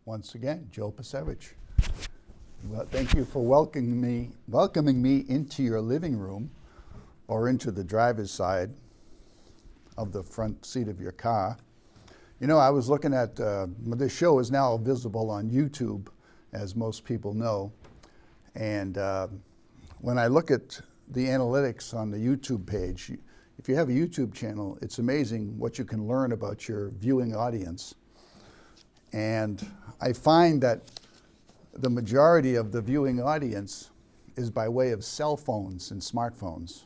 once again, Joe Pasevich. Well, thank you for welcoming me into your living room or into the driver's side of the front seat of your car. You know, I was looking at, this show is now visible on YouTube, as most people know. And when I look at the analytics on the YouTube page, if you have a YouTube channel, it's amazing what you can learn about your viewing audience. And I find that the majority of the viewing audience is by way of cell phones and smartphones.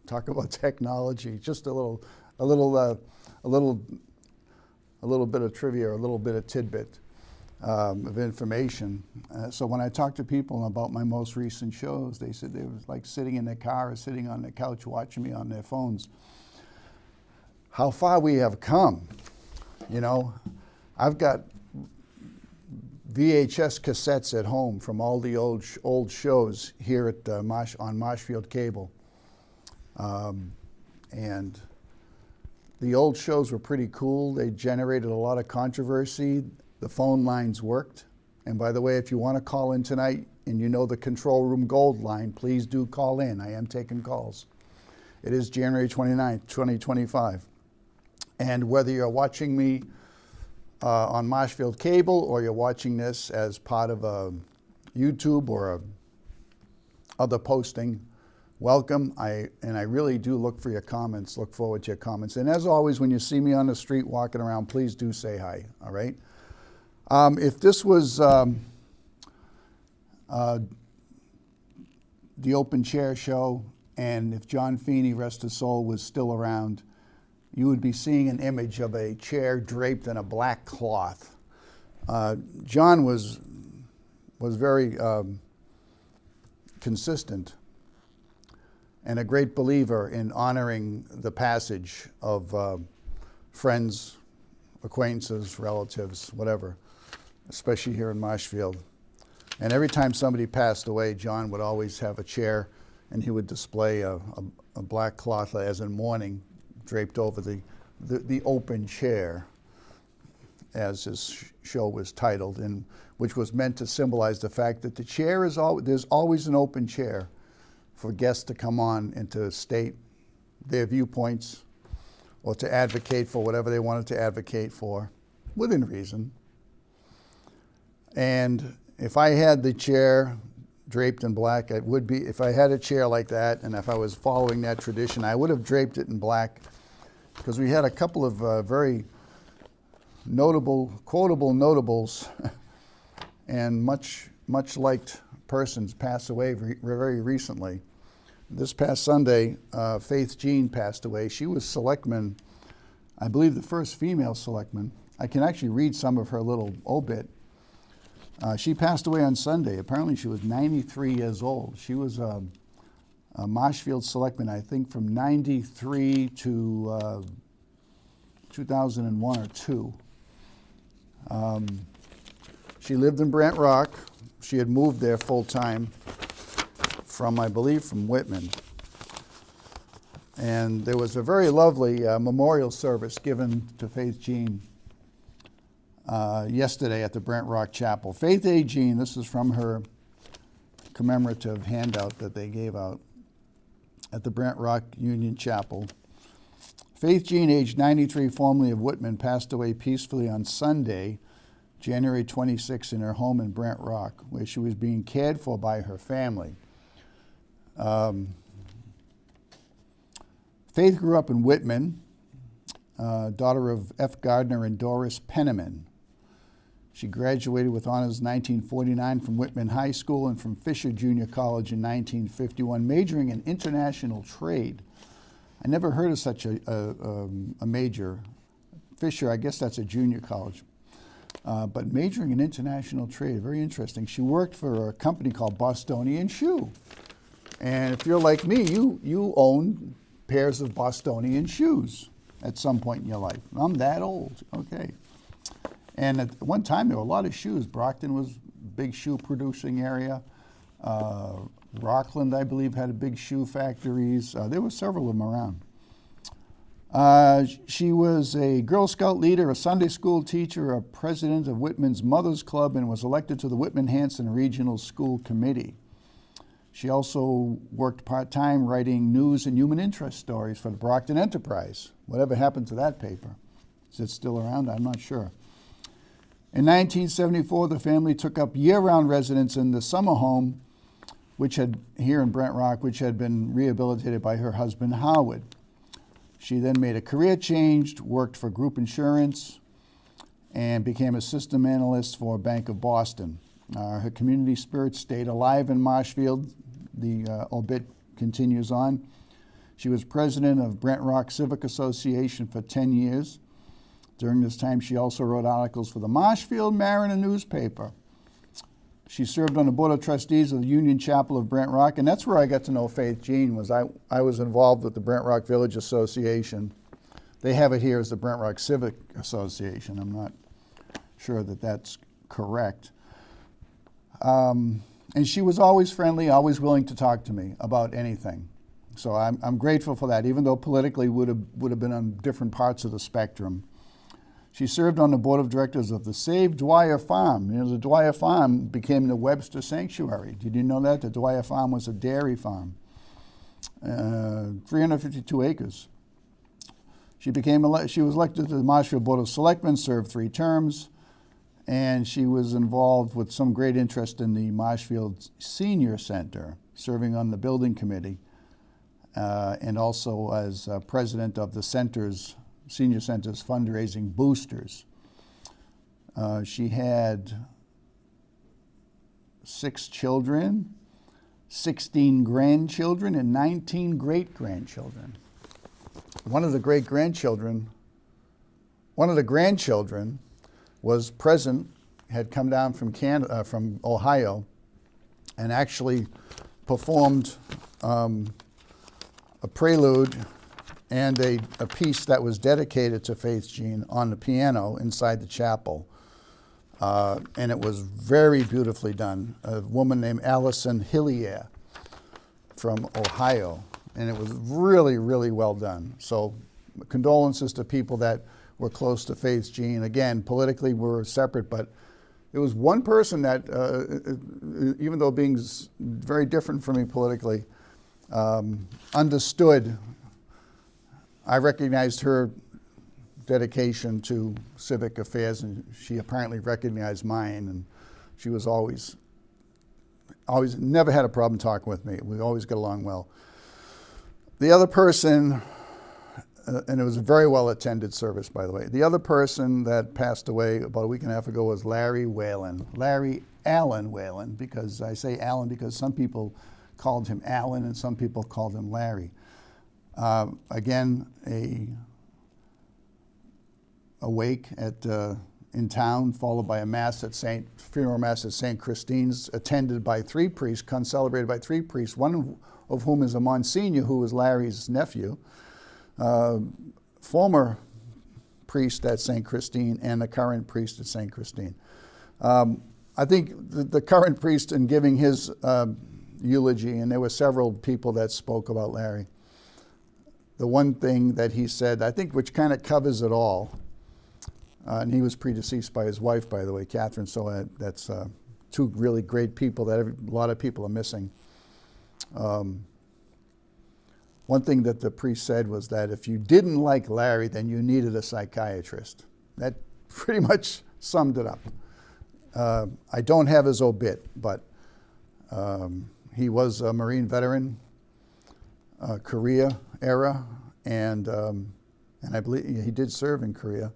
Talk about technology, just a little bit of trivia, or a little bit of tidbit of information. So when I talk to people about my most recent shows, they said they was like sitting in their car or sitting on their couch watching me on their phones. How far we have come. You know, I've got VHS cassettes at home from all the old shows here at on Marshfield Cable. And the old shows were pretty cool. They generated a lot of controversy. The phone lines worked. And by the way, if you want to call in tonight and you know the control room gold line, please do call in. I am taking calls. It is January 29th, 2025. And whether you're watching me on Marshfield Cable or you're watching this as part of a YouTube or a other posting, welcome. I really do look for your comments, look forward to your comments. And as always, when you see me on the street walking around, please do say hi, all right? If this was the open chair show, and if John Feeney, rest his soul, was still around, you would be seeing an image of a chair draped in a black cloth. John was very consistent and a great believer in honoring the passage of friends, acquaintances, relatives, whatever, especially here in Marshfield. And every time somebody passed away, John would always have a chair, and he would display a black cloth, as in mourning, draped over the open chair, as his show was titled, and which was meant to symbolize the fact that the chair is there's always an open chair for guests to come on and to state their viewpoints or to advocate for whatever they wanted to advocate for, within reason. And if I had the chair draped in black, it would be, if I had a chair like that, and if I was following that tradition, I would have draped it in black, because we had a couple of very notable, quotable notables and much liked persons pass away very recently. This past Sunday, Faith Jean passed away. She was selectman, I believe the first female selectman. I can actually read some of her little obit. She passed away on Sunday. Apparently she was 93 years old. She was a Marshfield selectman, I think, from 93 to 2001 or 2. She lived in Brant Rock. She had moved there full time from, I believe, from Whitman. And there was a very lovely memorial service given to Faith Jean yesterday at the Brant Rock Chapel. Faith A. Jean, this is from her commemorative handout that they gave out at the Brant Rock Union Chapel. Faith Jean, aged 93, formerly of Whitman, passed away peacefully on Sunday, January 26, in her home in Brant Rock, where she was being cared for by her family. Faith grew up in Whitman, daughter of F. Gardner and Doris Penniman. She graduated with honors in 1949 from Whitman High School and from Fisher Junior College in 1951, majoring in international trade. I never heard of such a major. Fisher, I guess that's a junior college. But majoring in international trade, very interesting. She worked for a company called Bostonian Shoe. And if you're like me, you own pairs of Bostonian shoes at some point in your life. I'm that old, okay. And at one time, there were a lot of shoes. Brockton was a big shoe producing area. Rockland, I believe, had big shoe factories. There were several of them around. She was a Girl Scout leader, a Sunday school teacher, a president of Whitman's Mothers Club, and was elected to the Whitman-Hanson Regional School Committee. She also worked part-time writing news and human interest stories for the Brockton Enterprise. Whatever happened to that paper? Is it still around? I'm not sure. In 1974, the family took up year-round residence in the summer home, here in Brent Rock, which had been rehabilitated by her husband, Howard. She then made a career change, worked for group insurance, and became a system analyst for Bank of Boston. Her community spirit stayed alive in Marshfield. The obit continues on. She was president of Brent Rock Civic Association for 10 years. During this time, she also wrote articles for the Marshfield Mariner newspaper. She served on the Board of Trustees of the Union Chapel of Brent Rock, and that's where I got to know Faith Jean. I was involved with the Brent Rock Village Association. They have it here as the Brent Rock Civic Association. I'm not sure that that's correct. And she was always friendly, always willing to talk to me about anything. So I'm grateful for that, even though politically would have been on different parts of the spectrum. She served on the board of directors of the Save Dwyer Farm. You know, the Dwyer Farm became the Webster Sanctuary. Did you know that? The Dwyer Farm was a dairy farm, 352 acres. She was elected to the Marshfield Board of Selectmen, served 3 terms, and she was involved with some great interest in the Marshfield Senior Center, serving on the building committee, and also as president of the Senior Center's fundraising boosters. She had 6 children, 16 grandchildren, and 19 great-grandchildren. One of the grandchildren was present, had come down from from Ohio, and actually performed a prelude and a piece that was dedicated to Faith Jean on the piano inside the chapel. And it was very beautifully done. A woman named Allison Hillier from Ohio. And it was really, really well done. So condolences to people that were close to Faith Jean. Again, politically we're separate, but it was one person that, even though being very different from me politically, understood. I recognized her dedication to civic affairs, and she apparently recognized mine, and she was always never had a problem talking with me. We always got along well. The other person, and it was a very well-attended service, by the way, the other person that passed away about a week and a half ago was Larry Whelan. Larry Allen Whelan, because I say Allen because some people called him Allen and some people called him Larry. Again, a wake in town, followed by a mass at funeral mass at St. Christine's, attended by 3 priests, concelebrated by 3 priests, one of whom is a Monsignor who was Larry's nephew, former priest at St. Christine and the current priest at St. Christine. I think the current priest, in giving his eulogy, and there were several people that spoke about Larry, the one thing that he said, I think, which kind of covers it all, and he was predeceased by his wife, by the way, Catherine, so that's 2 really great people that a lot of people are missing. One thing that the priest said was that if you didn't like Larry, then you needed a psychiatrist. That pretty much summed it up. I don't have his obit, but he was a Marine veteran, Korea era, and I believe he did serve in Korea,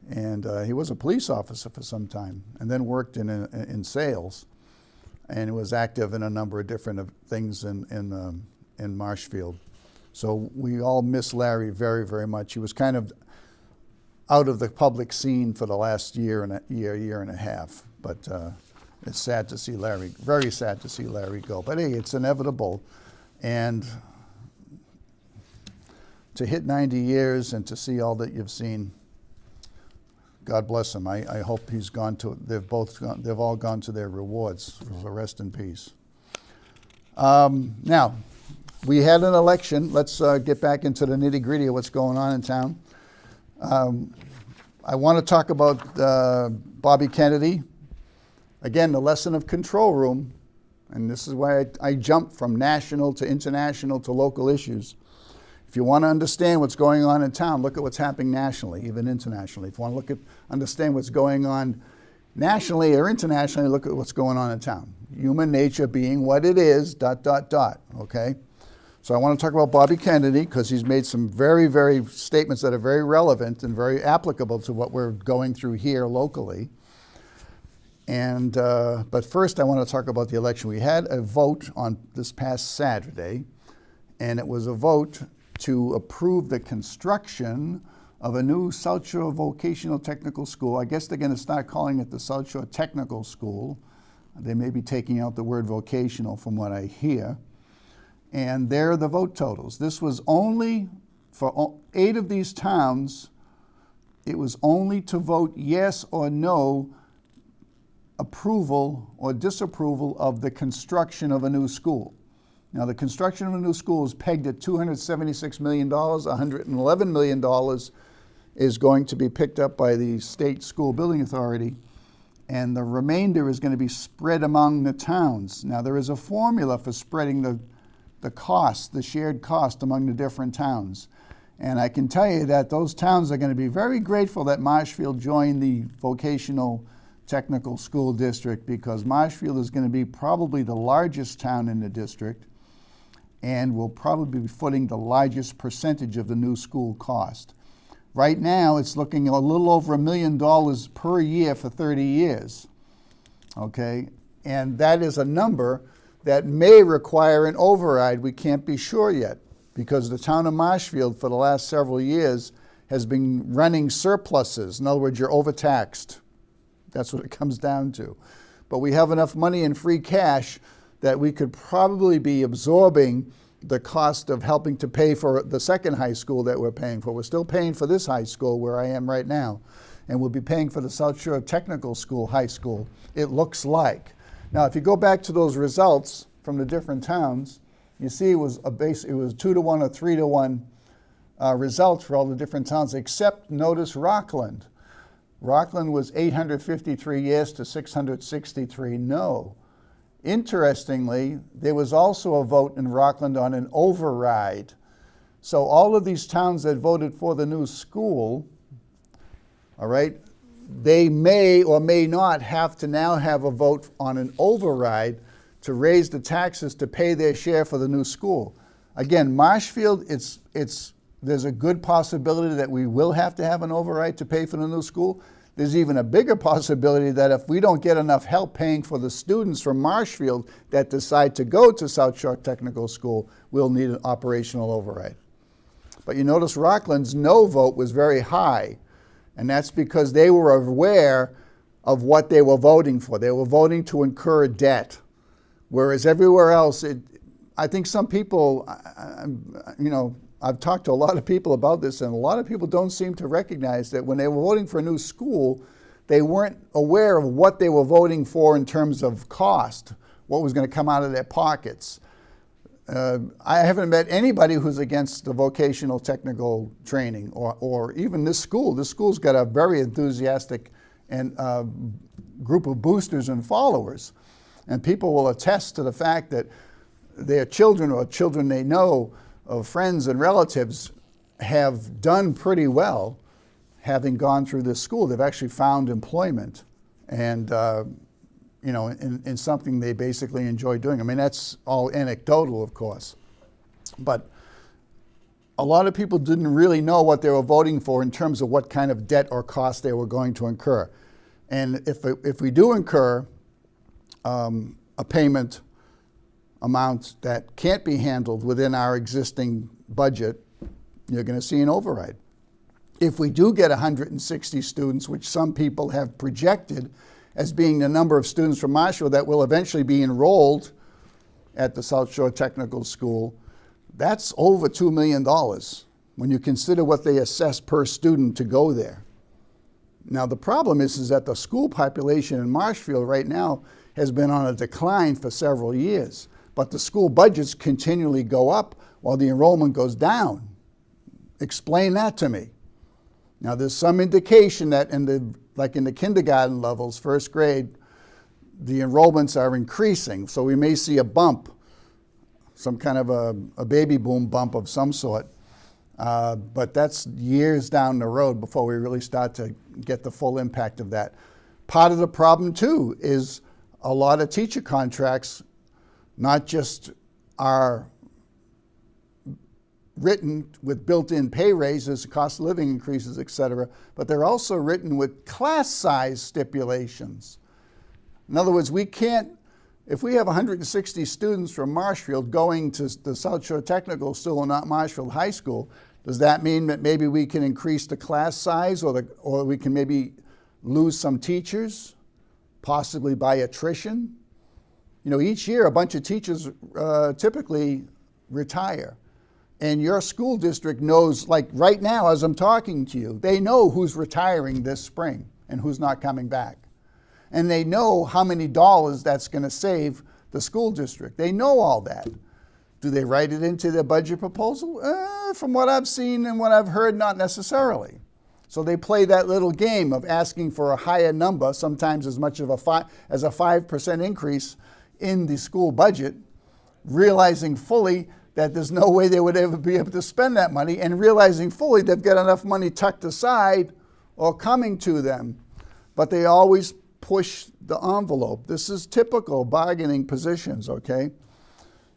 and he was a police officer for some time, and then worked in sales, and was active in a number of different things in Marshfield. So we all miss Larry very, very much. He was kind of out of the public scene for the last year and a half, but it's sad to see Larry, very sad to see Larry go. But hey, it's inevitable, and to hit 90 years and to see all that you've seen, God bless him. I hope they've all gone to their rewards. So rest in peace. Now, we had an election. Let's get back into the nitty-gritty of what's going on in town. I want to talk about Bobby Kennedy. Again, the lesson of control room, and this is why I jumped from national to international to local issues. If you want to understand what's going on in town, look at what's happening nationally, even internationally. If you want to understand what's going on nationally or internationally, look at what's going on in town. Human nature being what it is, ... okay? So I want to talk about Bobby Kennedy because he's made some very, very statements that are very relevant and very applicable to what we're going through here locally. And but first I want to talk about the election. We had a vote on this past Saturday, and it was a vote to approve the construction of a new South Shore Vocational Technical School. I guess they're going to start calling it the South Shore Technical School. They may be taking out the word vocational from what I hear. And there are the vote totals. This was only, for 8 of these towns, it was only to vote yes or no approval or disapproval of the construction of a new school. Now, the construction of a new school is pegged at $276 million. $111 million is going to be picked up by the State School Building Authority, and the remainder is going to be spread among the towns. Now, there is a formula for spreading the cost, the shared cost among the different towns. And I can tell you that those towns are going to be very grateful that Marshfield joined the Vocational Technical School District, because Marshfield is going to be probably the largest town in the district and will probably be footing the largest percentage of the new school cost. Right now, it's looking a little over $1 million per year for 30 years, okay? And that is a number that may require an override. We can't be sure yet, because the town of Marshfield for the last several years has been running surpluses. In other words, you're overtaxed. That's what it comes down to. But we have enough money in free cash that we could probably be absorbing the cost of helping to pay for the second high school that we're paying for. We're still paying for this high school where I am right now, and we'll be paying for the South Shore Technical School high school, it looks like. Now, if you go back to those results from the different towns, you see it was it was 2-to-1 or 3-to-1 results for all the different towns, except, notice, Rockland. Rockland was 853 yes to 663 no. Interestingly, there was also a vote in Rockland on an override. So all of these towns that voted for the new school, all right, they may or may not have to now have a vote on an override to raise the taxes to pay their share for the new school. Again, Marshfield, there's a good possibility that we will have to have an override to pay for the new school. There's even a bigger possibility that if we don't get enough help paying for the students from Marshfield that decide to go to South Shore Technical School, we'll need an operational override. But you notice Rockland's no vote was very high. And that's because they were aware of what they were voting for. They were voting to incur debt. Whereas everywhere else, I think some people, I've talked to a lot of people about this, and a lot of people don't seem to recognize that when they were voting for a new school, they weren't aware of what they were voting for in terms of cost, what was going to come out of their pockets. I haven't met anybody who's against the vocational technical training or even this school. This school's got a very enthusiastic and group of boosters and followers. And people will attest to the fact that their children or children they know of friends and relatives have done pretty well having gone through this school. They've actually found employment and in something they basically enjoy doing. I mean, that's all anecdotal, of course. But a lot of people didn't really know what they were voting for in terms of what kind of debt or cost they were going to incur. And if we do incur a payment amount that can't be handled within our existing budget, you're going to see an override. If we do get 160 students, which some people have projected as being the number of students from Marshfield that will eventually be enrolled at the South Shore Technical School, that's over $2 million when you consider what they assess per student to go there. Now, the problem is that the school population in Marshfield right now has been on a decline for several years. but the school budgets continually go up while the enrollment goes down. Explain that to me. Now, there's some indication that in the kindergarten levels, first grade, the enrollments are increasing. So we may see a bump, some kind of a baby boom bump of some sort. But that's years down the road before we really start to get the full impact of that. Part of the problem, too, is a lot of teacher contracts not just are written with built-in pay raises, cost of living increases, et cetera, but they're also written with class size stipulations. In other words, we can't, if we have 160 students from Marshfield going to the South Shore Technical School and not Marshfield High School, does that mean that maybe we can increase the class size, or we can maybe lose some teachers, possibly by attrition? You know, each year a bunch of teachers typically retire. And your school district knows, like right now as I'm talking to you, they know who's retiring this spring and who's not coming back. And they know how many dollars that's going to save the school district. They know all that. Do they write it into their budget proposal? From what I've seen and what I've heard, not necessarily. So they play that little game of asking for a higher number, sometimes as much of as a 5% increase in the school budget, realizing fully that there's no way they would ever be able to spend that money, and realizing fully they've got enough money tucked aside or coming to them. But they always push the envelope. This is typical bargaining positions, okay?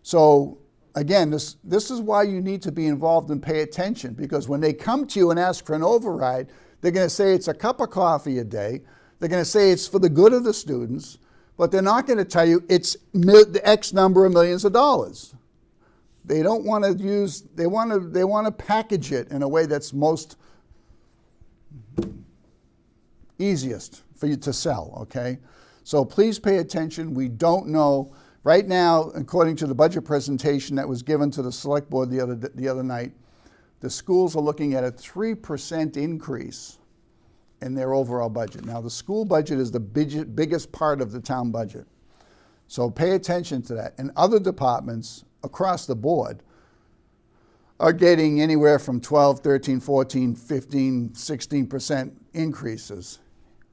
So again, this is why you need to be involved and pay attention, because when they come to you and ask for an override, they're going to say it's a cup of coffee a day. They're going to say it's for the good of the students, but they're not going to tell you it's the X number of millions of dollars. They don't want to use, they want to package it in a way that's most easiest for you to sell, okay? So please pay attention. We don't know. Right now, according to the budget presentation that was given to the select board the other night, the schools are looking at a 3% increase in their overall budget. Now, the school budget is the biggest part of the town budget. So pay attention to that. And other departments across the board are getting anywhere from 12, 13, 14, 15, 16% increases.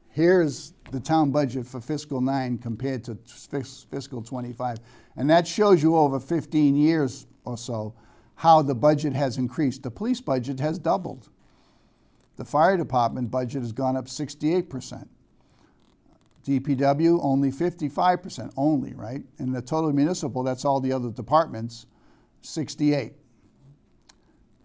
Here's the town budget for fiscal 9 compared to fiscal 25. And that shows you over 15 years or so how the budget has increased. The police budget has doubled. The fire department budget has gone up 68%. DPW only 55%, only, right? And the total municipal, that's all the other departments, 68.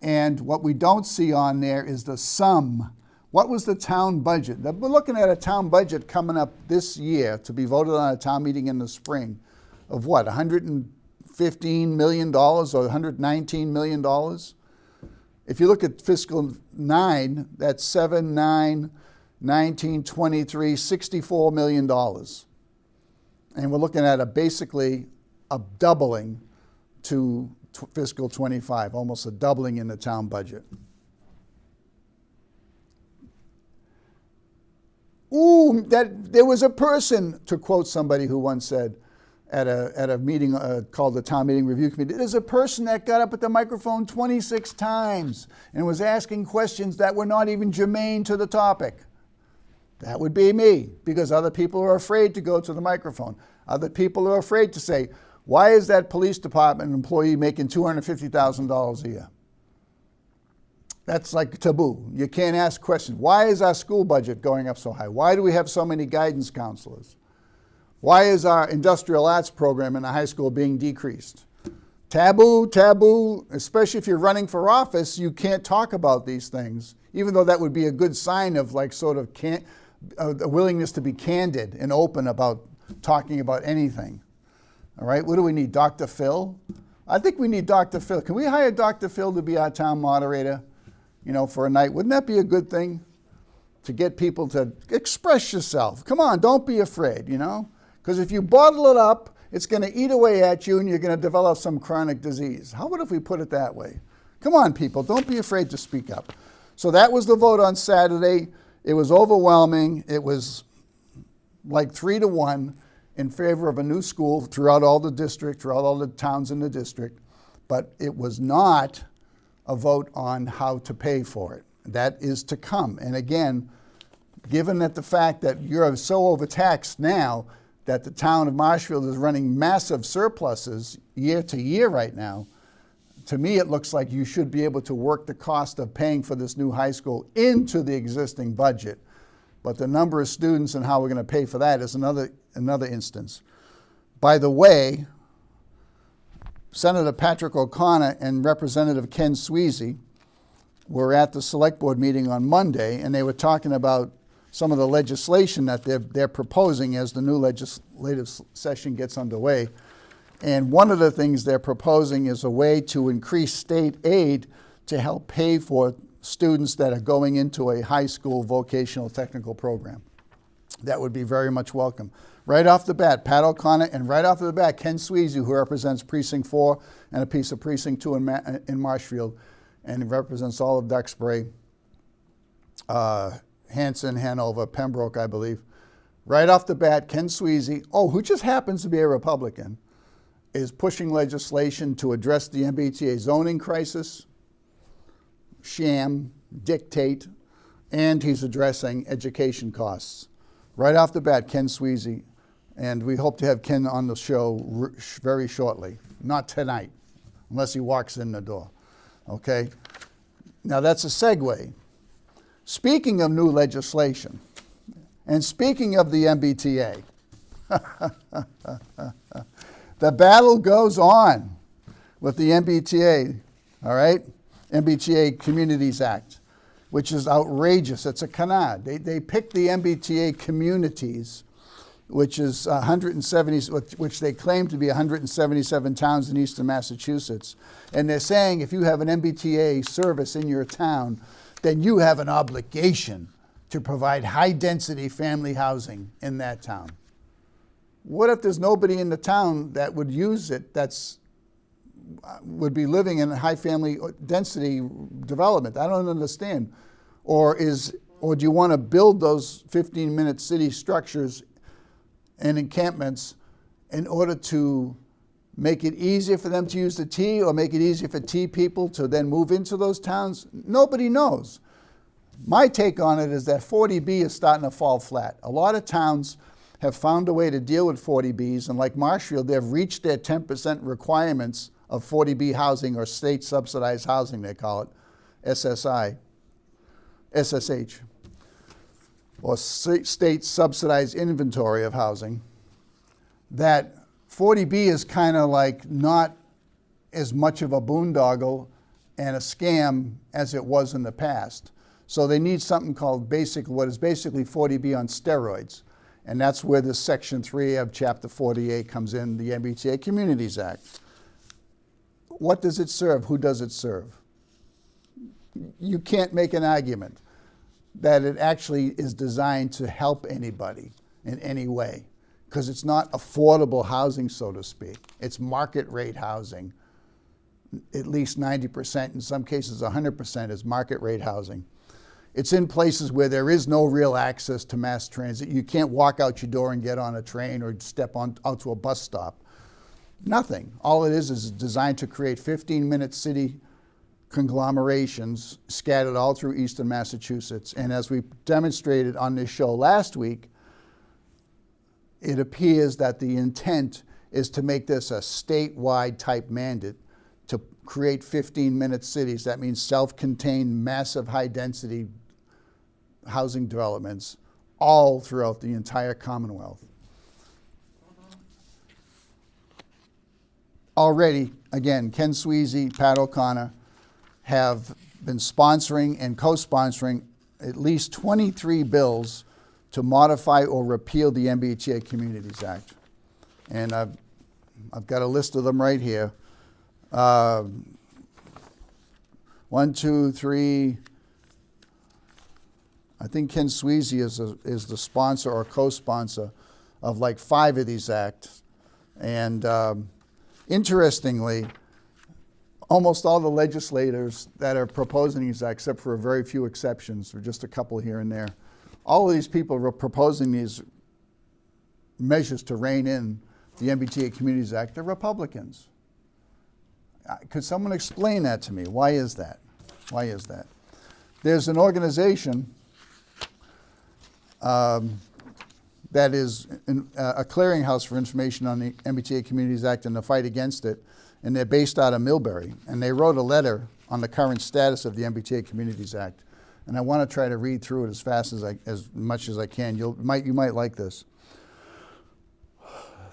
And what we don't see on there is the sum. What was the town budget? We're looking at a town budget coming up this year to be voted on at a town meeting in the spring of what, $115 million or $119 million? If you look at fiscal 9, that's 7, 9, 19, 23, $64 million. And we're looking at basically a doubling to fiscal 25, almost a doubling in the town budget. Ooh, there was a person, to quote somebody who once said at a meeting called the Town Meeting Review Committee, there's a person that got up at the microphone 26 times and was asking questions that were not even germane to the topic. That would be me, because other people are afraid to go to the microphone. Other people are afraid to say, why is that police department employee making $250,000 a year? That's like taboo. You can't ask questions. Why is our school budget going up so high? Why do we have so many guidance counselors? Why is our industrial arts program in the high school being decreased? Taboo, taboo, especially if you're running for office, you can't talk about these things, even though that would be a good sign of like sort of a willingness to be candid and open about talking about anything. All right, what do we need, Dr. Phil? I think we need Dr. Phil. Can we hire Dr. Phil to be our town moderator, for a night? Wouldn't that be a good thing? To get people to express yourself. Come on, don't be afraid, Because if you bottle it up, it's going to eat away at you and you're going to develop some chronic disease. How about if we put it that way? Come on, people, don't be afraid to speak up. So that was the vote on Saturday. It was overwhelming. It was like 3-1. in favor of a new school throughout all the district, throughout all the towns in the district, but it was not a vote on how to pay for it. That is to come. And again, given that the fact that you're so overtaxed now that the town of Marshfield is running massive surpluses year to year right now, to me it looks like you should be able to work the cost of paying for this new high school into the existing budget. But the number of students and how we're going to pay for that is another instance. By the way, Senator Patrick O'Connor and Representative Ken Sweezy were at the select board meeting on Monday, and they were talking about some of the legislation that they're proposing as the new legislative session gets underway. And one of the things they're proposing is a way to increase state aid to help pay for students that are going into a high school vocational technical program. That would be very much welcome. Right off the bat, Pat O'Connor, and right off the bat, Ken Sweezy, who represents Precinct 4 and a piece of Precinct 2 in Marshfield, and represents all of Duxbury, Hanson, Hanover, Pembroke, I believe. Right off the bat, Ken Sweezy, who just happens to be a Republican, is pushing legislation to address the MBTA zoning crisis, sham, dictate, and he's addressing education costs. Right off the bat, Ken Sweezy, and we hope to have Ken on the show very shortly. Not tonight, unless he walks in the door. Okay? Now that's a segue. Speaking of new legislation, and speaking of the MBTA, the battle goes on with the MBTA, all right? MBTA Communities Act, which is outrageous. It's a canard. They picked the MBTA communities, which is 170, which they claim to be 177 towns in eastern Massachusetts. And they're saying if you have an MBTA service in your town, then you have an obligation to provide high-density family housing in that town. What if there's nobody in the town that would use it would be living in a high family density development? I don't understand. Or do you want to build those 15-minute city structures and encampments in order to make it easier for them to use the T, or make it easier for T people to then move into those towns? Nobody knows. My take on it is that 40B is starting to fall flat. A lot of towns have found a way to deal with 40Bs, and like Marshfield, they've reached their 10% requirements of 40B housing, or state subsidized housing, they call it, SSH, or state subsidized inventory of housing, that 40B is kind of like not as much of a boondoggle and a scam as it was in the past. So they need something called what is basically 40B on steroids. And that's where this Section 3 of Chapter 48 comes in, the MBTA Communities Act. What does it serve? Who does it serve? You can't make an argument that it actually is designed to help anybody in any way, because it's not affordable housing, so to speak. It's market rate housing. At least 90%, in some cases 100% is market rate housing. It's in places where there is no real access to mass transit. You can't walk out your door and get on a train or step out to a bus stop. Nothing. All it is designed to create 15-minute city conglomerations scattered all through eastern Massachusetts. And as we demonstrated on this show last week, it appears that the intent is to make this a statewide type mandate to create 15-minute cities. That means self-contained, massive, high-density housing developments all throughout the entire Commonwealth. Already, again, Ken Sweezy, Pat O'Connor have been sponsoring and co-sponsoring at least 23 bills to modify or repeal the MBTA Communities Act. And I've got a list of them right here. 1, 2, 3. I think Ken Sweezy is the sponsor or co-sponsor of like 5 of these acts. And interestingly, almost all the legislators that are proposing these acts, except for a very few exceptions, or just a couple here and there, all of these people proposing these measures to rein in the MBTA Communities Act are Republicans. Could someone explain that to me? Why is that? Why is that? There's an organization that is a clearinghouse for information on the MBTA Communities Act and the fight against it, and they're based out of Millbury, and they wrote a letter on the current status of the MBTA Communities Act, and I want to try to read through it as fast as much as I can. You might like this.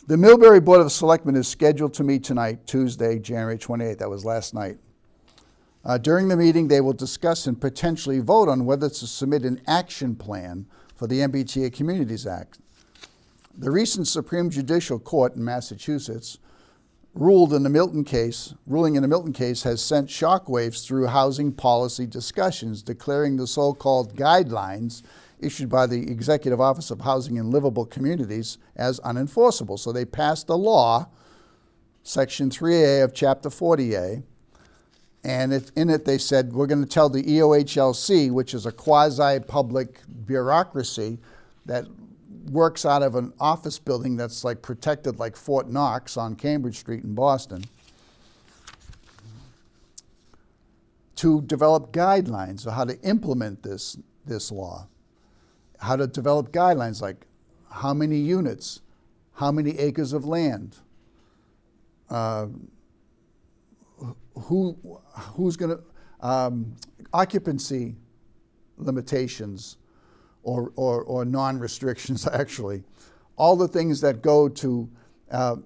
The Millbury Board of Selectmen is scheduled to meet tonight, Tuesday, January 28th. That was last night. During the meeting, they will discuss and potentially vote on whether to submit an action plan for the MBTA Communities Act. The recent Supreme Judicial Court in Massachusetts ruling in the Milton case has sent shockwaves through housing policy discussions, declaring the so-called guidelines issued by the Executive Office of Housing and Livable Communities as unenforceable. So they passed a law, Section 3A of Chapter 40A, and in it they said, we're going to tell the EOHLC, which is a quasi-public bureaucracy that works out of an office building that's like protected like Fort Knox on Cambridge Street in Boston, to develop guidelines on how to implement this law. How to develop guidelines like how many units, how many acres of land, who's going to, occupancy limitations or non-restrictions actually, all the things that go to, all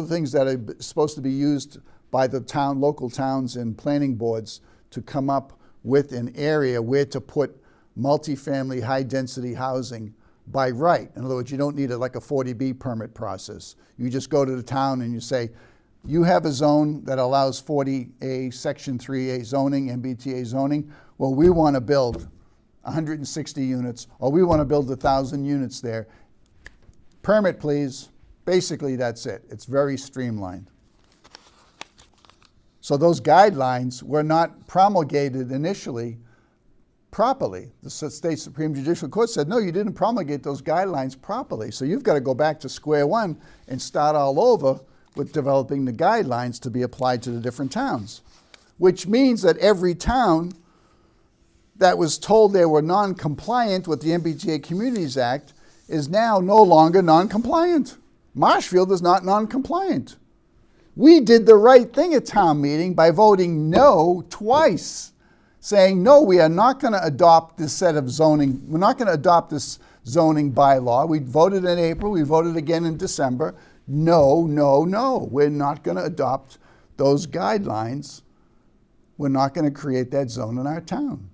the things that are supposed to be used by the local towns and planning boards to come up with an area where to put multifamily high-density housing by right. In other words, you don't need like a 40B permit process. You just go to the town and you say, you have a zone that allows 40A, Section 3A zoning, MBTA zoning. Well, we want to build 160 units, or we want to build 1,000 units there. Permit, please. Basically, that's it. It's very streamlined. So those guidelines were not promulgated initially properly. The state Supreme Judicial Court said, no, you didn't promulgate those guidelines properly. So you've got to go back to square one and start all over with developing the guidelines to be applied to the different towns, which means that every town that was told they were non-compliant with the MBTA Communities Act is now no longer non-compliant. Marshfield is not non-compliant. We did the right thing at town meeting by voting no twice, saying, no, we are not going to adopt this set of zoning. We're not going to adopt this zoning bylaw. We voted in April. We voted again in December. No, no, no. We're not going to adopt those guidelines. We're not going to create that zone in our town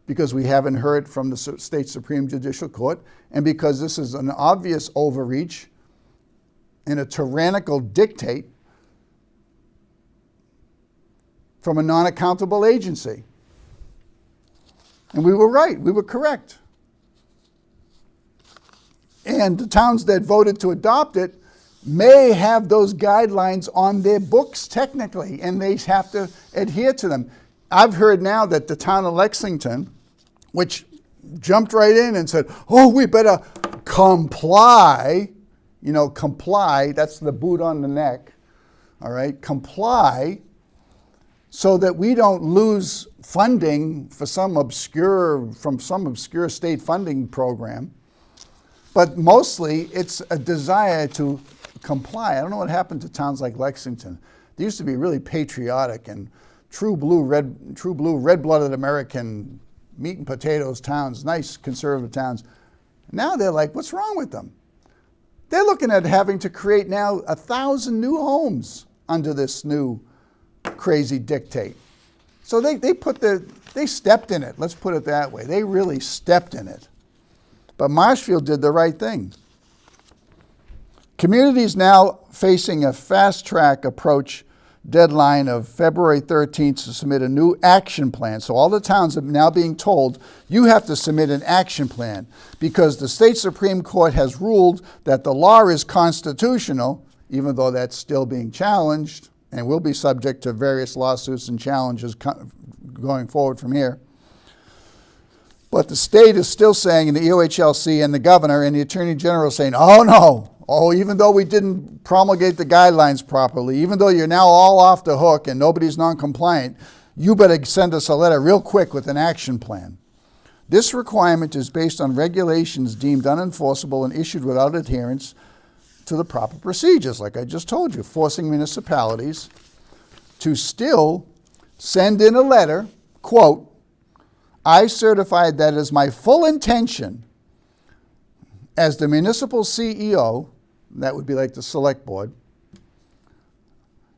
because we haven't heard from the state Supreme Judicial Court and because this is an obvious overreach and a tyrannical dictate from a non-accountable agency. And we were right, we were correct. And the towns that voted to adopt it may have those guidelines on their books technically, and they have to adhere to them. I've heard now that the town of Lexington, which jumped right in and said, oh, we better comply, comply, that's the boot on the neck, all right, comply, so that we don't lose funding from some obscure state funding program. But mostly it's a desire to comply. I don't know what happened to towns like Lexington. They used to be really patriotic and true blue, red-blooded American meat and potatoes towns, nice conservative towns. Now they're like, what's wrong with them? They're looking at having to create now 1,000 new homes under this new crazy dictate. So they stepped in it, let's put it that way. They really stepped in it. But Marshfield did the right thing. Communities now facing a fast-track approach deadline of February 13th to submit a new action plan. So all the towns are now being told, you have to submit an action plan because the state Supreme Court has ruled that the law is constitutional, even though that's still being challenged and will be subject to various lawsuits and challenges going forward from here. But the state is still saying, and the EOHLC and the governor and the attorney general saying, oh no, even though we didn't promulgate the guidelines properly, even though you're now all off the hook and nobody's non-compliant, you better send us a letter real quick with an action plan. This requirement is based on regulations deemed unenforceable and issued without adherence to the proper procedures, like I just told you, forcing municipalities to still send in a letter, quote, I certified that it is my full intention as the municipal CEO, that would be like the select board,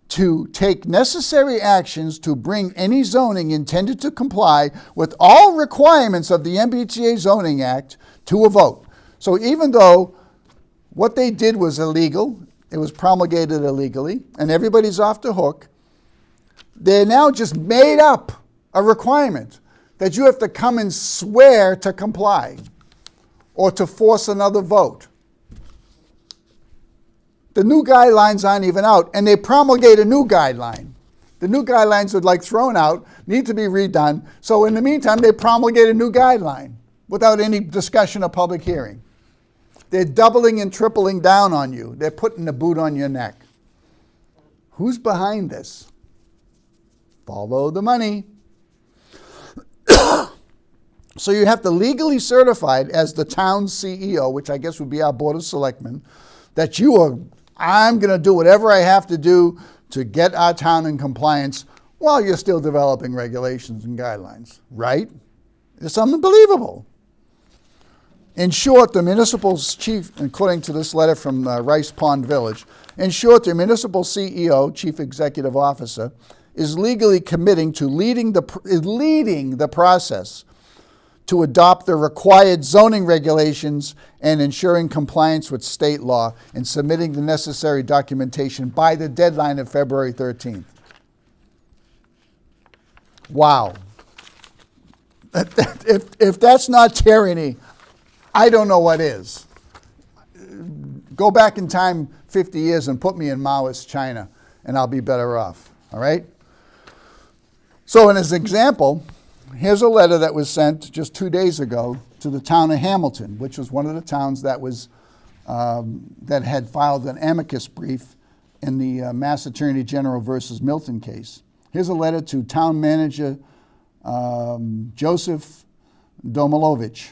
to take necessary actions to bring any zoning intended to comply with all requirements of the MBTA Zoning Act to a vote. So even though what they did was illegal, it was promulgated illegally, and everybody's off the hook, they now just made up a requirement that you have to come and swear to comply or to force another vote. The new guidelines aren't even out, and they promulgate a new guideline. The new guidelines are like thrown out, need to be redone. So in the meantime, they promulgate a new guideline without any discussion or public hearing. They're doubling and tripling down on you. They're putting the boot on your neck. Who's behind this? Follow the money. So you have to legally certified as the town's CEO, which I guess would be our Board of Selectmen, that I'm going to do whatever I have to do to get our town in compliance while you're still developing regulations and guidelines, right? It's unbelievable. In short, the municipal chief, according to this letter from Rice Pond Village, in short, the municipal CEO, chief executive officer, is legally committing to leading the process to adopt the required zoning regulations and ensuring compliance with state law and submitting the necessary documentation by the deadline of February 13th. Wow. If that's not tyranny, I don't know what is. Go back in time 50 years and put me in Maoist China, and I'll be better off, all right? So in as an example, here's a letter that was sent just 2 days ago to the town of Hamilton, which was one of the towns that was that had filed an amicus brief in the Mass Attorney General versus Milton case. Here's a letter to town manager Joseph Domilovich.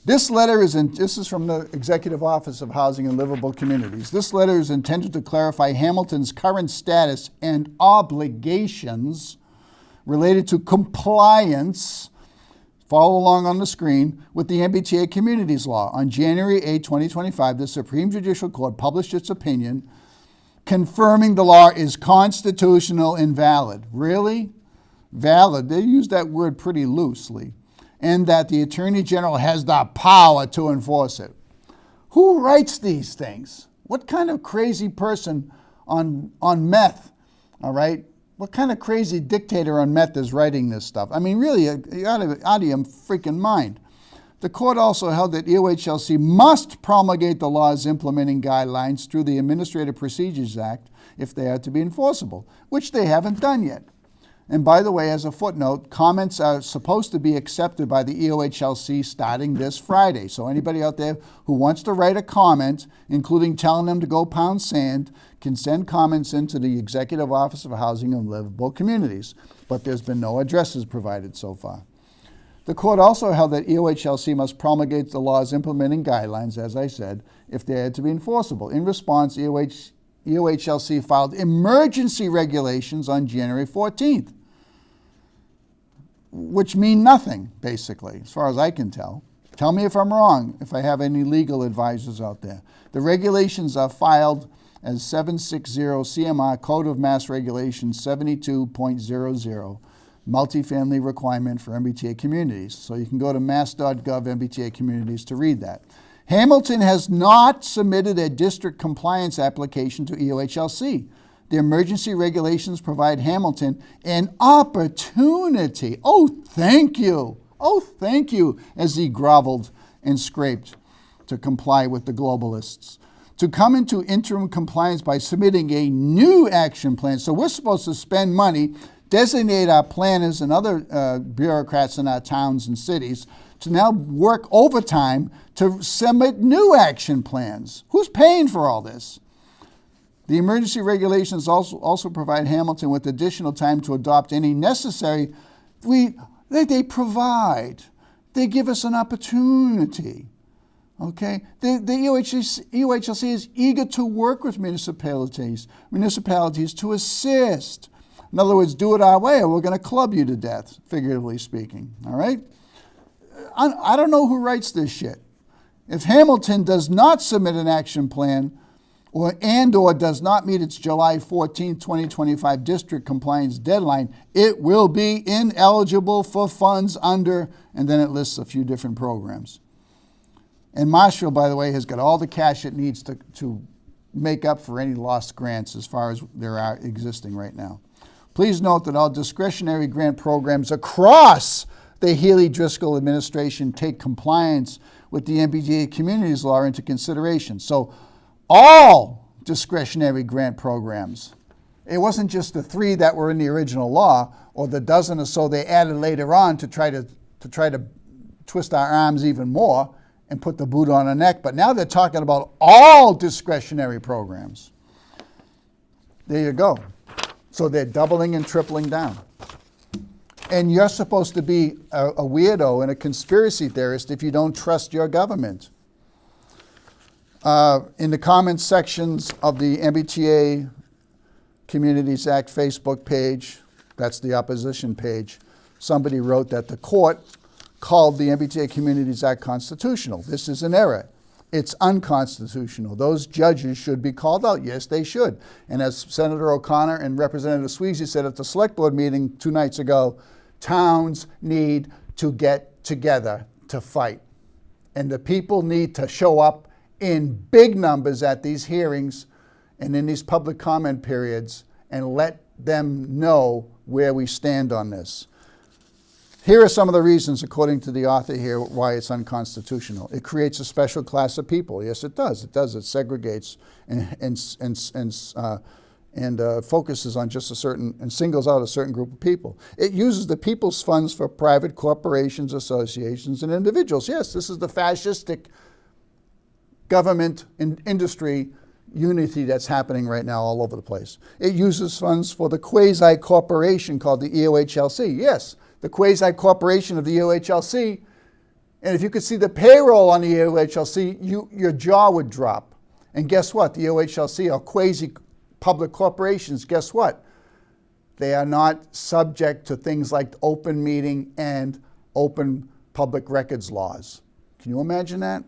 This is from the Executive Office of Housing and Livable Communities. This letter is intended to clarify Hamilton's current status and obligations related to compliance, follow along on the screen, with the MBTA Communities Law. On January 8, 2025, the Supreme Judicial Court published its opinion confirming the law is constitutional and valid. Really? Valid. They use that word pretty loosely. And that the Attorney General has the power to enforce it. Who writes these things? What kind of crazy person on meth, all right? What kind of crazy dictator on meth is writing this stuff? I mean, really, you're out of your freaking mind. The court also held that EOHLC must promulgate the laws implementing guidelines through the Administrative Procedures Act if they are to be enforceable, which they haven't done yet. And by the way, as a footnote, comments are supposed to be accepted by the EOHLC starting this Friday. So anybody out there who wants to write a comment, including telling them to go pound sand, can send comments into the Executive Office of Housing and Livable Communities. But there's been no addresses provided so far. The court also held that EOHLC must promulgate the laws implementing guidelines, as I said, if they are to be enforceable. In response, EOHLC filed emergency regulations on January 14th, which mean nothing, basically, as far as I can tell. Tell me if I'm wrong, if I have any legal advisors out there. The regulations are filed as 760 CMR Code of Mass Regulations 72.00, multifamily requirement for MBTA communities. So you can go to mass.gov MBTA communities to read that. Hamilton has not submitted a district compliance application to EOHLC. The emergency regulations provide Hamilton an opportunity. Oh, thank you. Oh, thank you, as he groveled and scraped to comply with the globalists. To come into interim compliance by submitting a new action plan. So we're supposed to spend money designate our planners and other bureaucrats in our towns and cities to now work overtime to submit new action plans. Who's paying for all this? The emergency regulations also provide Hamilton with additional time to adopt any necessary. They provide. They give us an opportunity. Okay, the UHLC is eager to work with municipalities to assist. In other words, do it our way or we're going to club you to death, figuratively speaking, all right? I don't know who writes this shit. If Hamilton does not submit an action plan or does not meet its July 14, 2025 district compliance deadline, it will be ineligible for funds under, and then it lists a few different programs. And Marshall, by the way, has got all the cash it needs to make up for any lost grants as far as there are existing right now. Please note that all discretionary grant programs across the Healy-Driscoll administration take compliance with the MBTA Communities Law into consideration. So all discretionary grant programs, it wasn't just the 3 that were in the original law or the dozen or so they added later on to try to twist our arms even more and put the boot on our neck, but now they're talking about all discretionary programs. There you go. So they're doubling and tripling down. And you're supposed to be a weirdo and a conspiracy theorist if you don't trust your government. In the comments sections of the MBTA Communities Act Facebook page, that's the opposition page, somebody wrote that the court called the MBTA Communities Act constitutional. This is an error. It's unconstitutional. Those judges should be called out. Yes, they should. And as Senator O'Connor and Representative Sweezy said at the select board meeting 2 nights ago, towns need to get together to fight. And the people need to show up in big numbers at these hearings and in these public comment periods and let them know where we stand on this. Here are some of the reasons, according to the author here, why it's unconstitutional. It creates a special class of people. Yes, it does. It does. It segregates and focuses on just a certain, and singles out a certain group of people. It uses the people's funds for private corporations, associations, and individuals. Yes, this is the fascistic government and industry unity that's happening right now all over the place. It uses funds for the quasi-corporation called the EOHLC. Yes, the quasi-corporation of the EOHLC, and if you could see the payroll on the EOHLC, your jaw would drop. And guess what? The EOHLC are quasi-public corporations. Guess what? They are not subject to things like open meeting and open public records laws. Can you imagine that?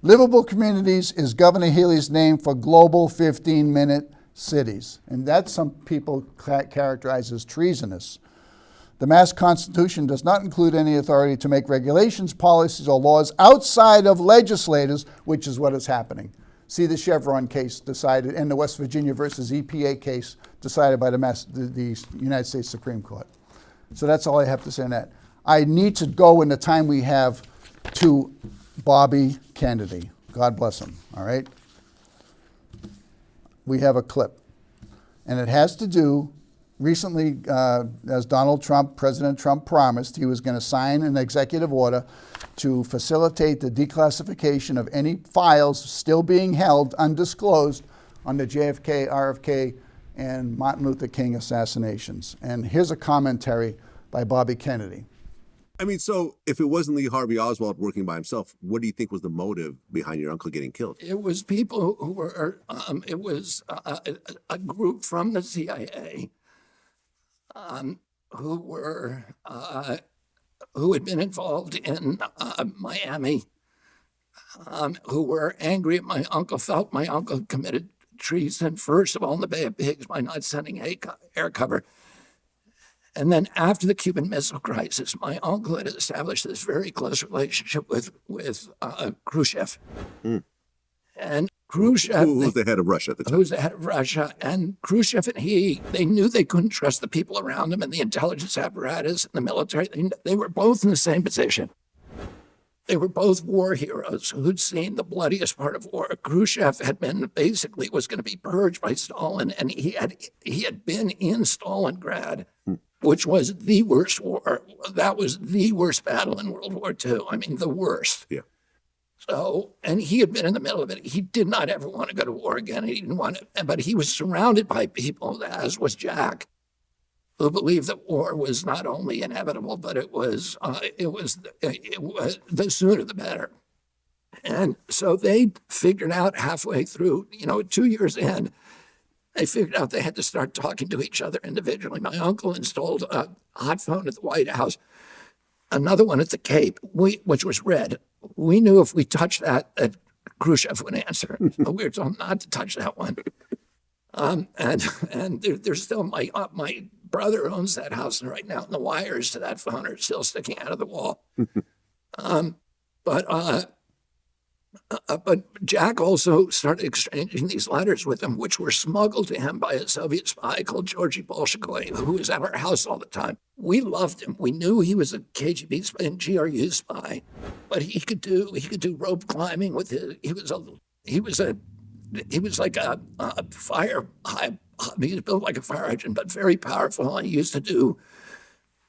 Livable Communities is Governor Healy's name for global 15-minute cities, and that some people characterize as treasonous. The Mass Constitution does not include any authority to make regulations, policies, or laws outside of legislators, which is what is happening. See the Chevron case decided, and the West Virginia versus EPA case decided by the United States Supreme Court. So that's all I have to say on that. I need to go in the time we have to Bobby Kennedy. God bless him, all right? We have a clip, and it has to do. Recently, as President Trump promised, he was going to sign an executive order to facilitate the declassification of any files still being held undisclosed on the JFK, RFK, and Martin Luther King assassinations. And here's a commentary by Bobby Kennedy. I mean, so if it wasn't Lee Harvey Oswald working by himself, what do you think was the motive behind your uncle getting killed? It was people who were, it was a group from the CIA who had been involved in Miami, who were angry at my uncle, felt my uncle committed treason, first of all, in the Bay of Pigs by not sending air cover. And then after the Cuban Missile Crisis, my uncle had established this very close relationship with Khrushchev. Mm. And Khrushchev... Who was the head of Russia at the time? Who was the head of Russia. And Khrushchev and they knew they couldn't trust the people around them and the intelligence apparatus and the military. They were both in the same position. They were both war heroes who'd seen the bloodiest part of war. Khrushchev had been basically was going to be purged by Stalin, and he had been in Stalingrad, which was the worst war. That was the worst battle in World War II. I mean, the worst. Yeah. So, and he had been in the middle of it. He did not ever want to go to war again. He didn't want to, but he was surrounded by people, as was Jack, who believed that war was not only inevitable, but it was the sooner the better. And so they figured out halfway through, 2 years in, they figured out they had to start talking to each other individually. My uncle installed a hot phone at the White House, another one at the Cape, which was red. We knew if we touched that Khrushchev would answer. So we were told not to touch that one. And there's still my brother owns that house right now, and the wires to that phone are still sticking out of the wall. But Jack also started exchanging these letters with him, which were smuggled to him by a Soviet spy called Georgy Bolshoi, who was at our house all the time. We loved him. We knew he was a KGB spy and GRU spy, but he could do rope climbing with his. He was like a fire. He was built like a fire hydrant, but very powerful. And he used to do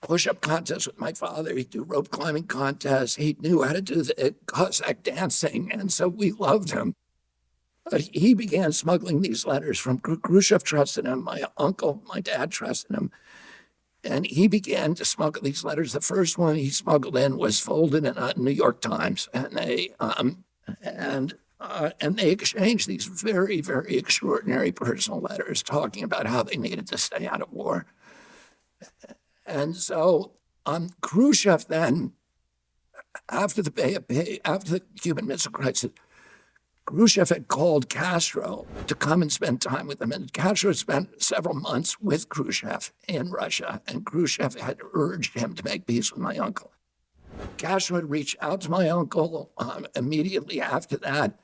push-up contests with my father. He'd do rope climbing contests. He knew how to do the Cossack dancing, and so we loved him. But he began smuggling these letters from Khrushchev. Trusted him. My uncle, my dad trusted him, and he began to smuggle these letters. The first one he smuggled in was folded in a New York Times, and they exchanged these very, very extraordinary personal letters talking about how they needed to stay out of war. And so Khrushchev then, after the Cuban Missile Crisis, Khrushchev had called Castro to come and spend time with him. And Castro spent several months with Khrushchev in Russia, and Khrushchev had urged him to make peace with my uncle. Castro had reached out to my uncle immediately after that.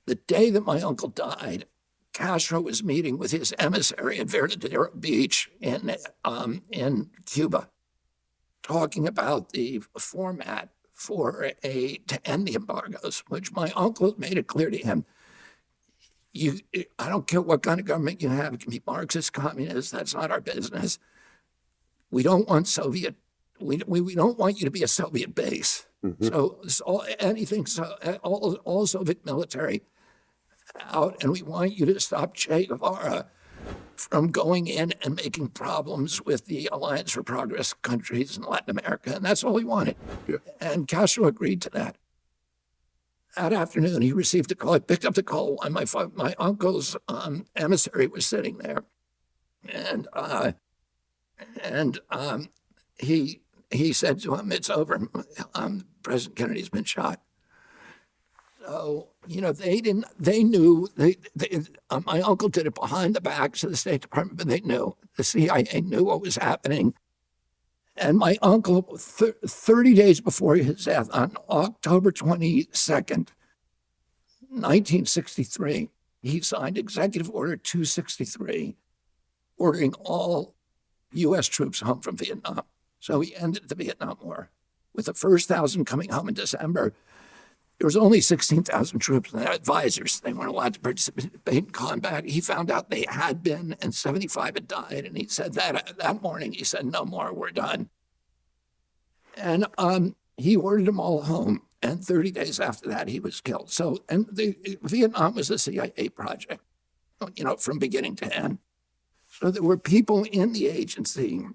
The day that my uncle died, Castro was meeting with his emissary at Verdadero Beach in Cuba, talking about the format to end the embargoes, which my uncle made it clear to him. I don't care what kind of government you have. It can be Marxist, communist. That's not our business. We don't want Soviet. We don't want you to be a Soviet base. Mm-hmm. So all Soviet military out, and we want you to stop Che Guevara from going in and making problems with the Alliance for Progress countries in Latin America. And that's all he wanted. Yeah. And Castro agreed to that. That afternoon, he received a call. I picked up the call, and my uncle's emissary was sitting there. And he said to him, "It's over. President Kennedy's been shot." So, they knew, my uncle did it behind the backs of the State Department, but they knew. The CIA knew what was happening. And my uncle, 30 days before his death, on October 22nd, 1963, he signed Executive Order 263, ordering all U.S. troops home from Vietnam. So he ended the Vietnam War. With the first 1,000 coming home in December, there was only 16,000 troops and their advisors. They weren't allowed to participate in combat. He found out they had been, and 75 had died. And he said that morning, he said, "No more, we're done." And he ordered them all home. And 30 days after that, he was killed. So, and Vietnam was a CIA project, from beginning to end. So there were people in the agency,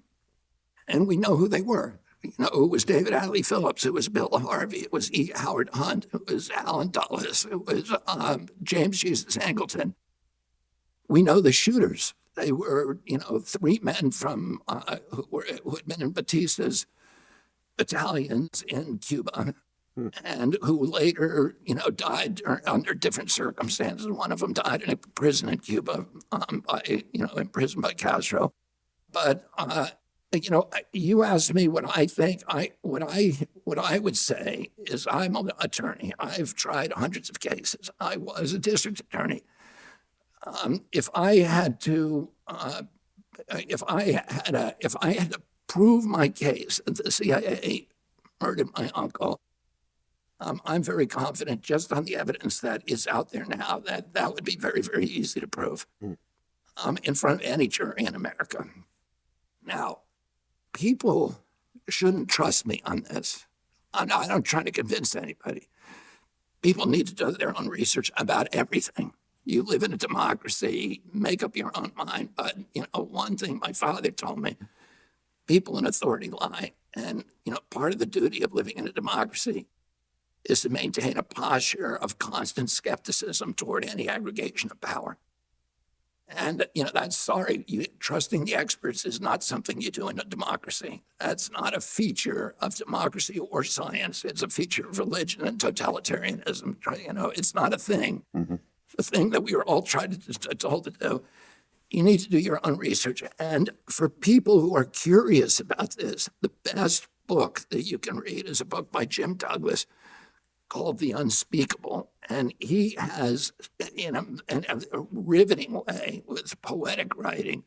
and we know who they were. It was David Hadley Phillips. It was Bill Harvey. It was E. Howard Hunt. It was Alan Dulles. It was James Jesus Angleton. We know the shooters. They were, 3 men from who had been in Batista's battalions in Cuba, and who later, died under different circumstances. One of them died in a prison in Cuba, imprisoned by Castro. But you asked me what I think. What I would say is I'm an attorney. I've tried hundreds of cases. I was a district attorney. If I had to prove my case that the CIA murdered my uncle, I'm very confident, just on the evidence that is out there now, that that would be very, very easy to prove in front of any jury in America. Now, people shouldn't trust me on this. I'm not trying to convince anybody. People need to do their own research about everything. You live in a democracy, make up your own mind. But, one thing my father told me, people in authority lie. And, part of the duty of living in a democracy is to maintain a posture of constant skepticism toward any aggregation of power. And, trusting the experts is not something you do in a democracy. That's not a feature of democracy or science. It's a feature of religion and totalitarianism. It's not a thing. Mm-hmm. The thing that we were all told to do. You need to do your own research. And for people who are curious about this, the best book that you can read is a book by Jim Douglas called The Unspeakable. And he has, in a riveting way, with poetic writing,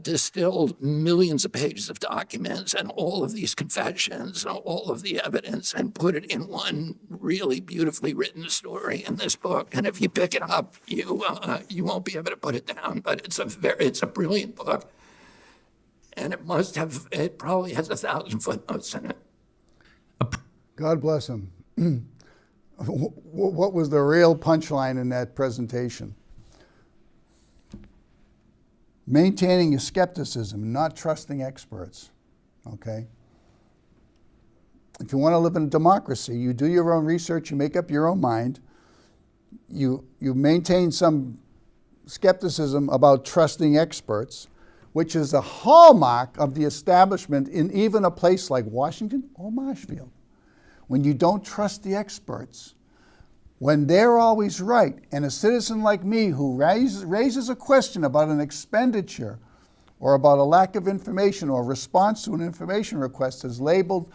distilled millions of pages of documents and all of these confessions and all of the evidence and put it in one really beautifully written story in this book. And if you pick it up, you won't be able to put it down. But it's a brilliant book, and it probably has 1,000 footnotes in it. God bless him. What was the real punchline in that presentation? Maintaining your skepticism, not trusting experts, okay? If you want to live in a democracy, you do your own research, you make up your own mind, you maintain some skepticism about trusting experts, which is a hallmark of the establishment in even a place like Washington or Marshfield. When you don't trust the experts, when they're always right, and a citizen like me who raises a question about an expenditure or about a lack of information or response to an information request is labeled